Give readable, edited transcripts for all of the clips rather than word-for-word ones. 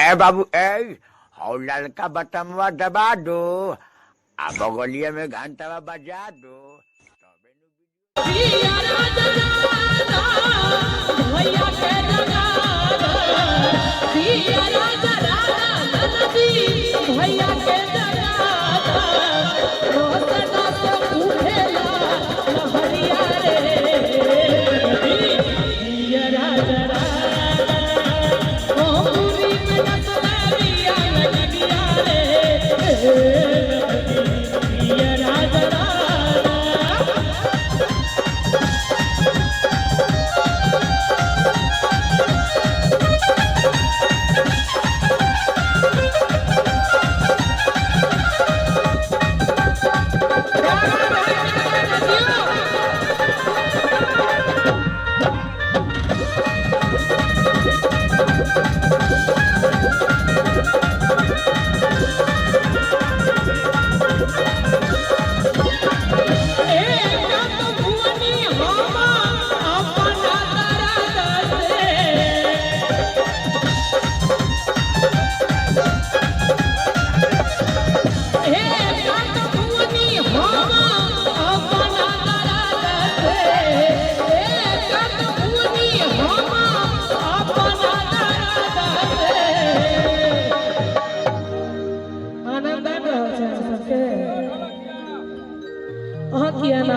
ए बाबू ए हौ लड़का बटमवा दबा दो आ बगलिया में घंटावा बजा दो तबे नु भैया के जगा भैया राजा नदी भैया के जगा रोसना से उठेला लहरिया रे भैया राजा ओ पूरी में नचलिया लगनिया रे भैया राजा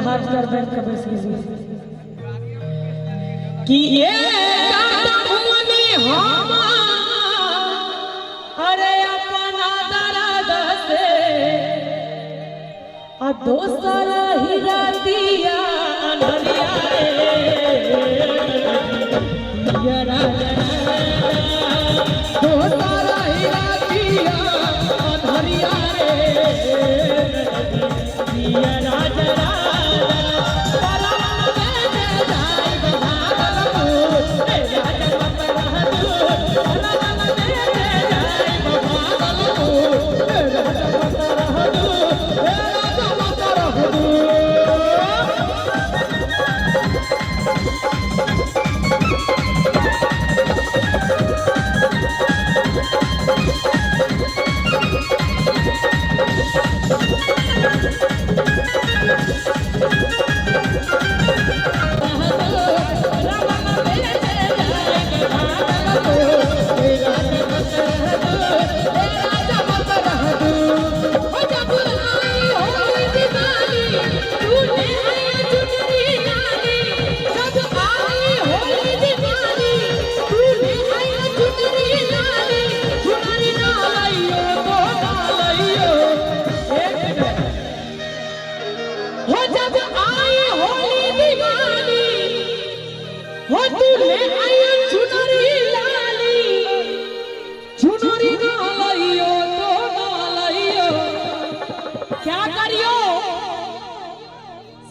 हाथ कर बैठ कर बस कि ये भुवनी हम अरे अपना दर्द से आ दोसर ही रातिया अनहरिया रे दोसर ही रातिया अनहरिया रे राजा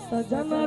सजना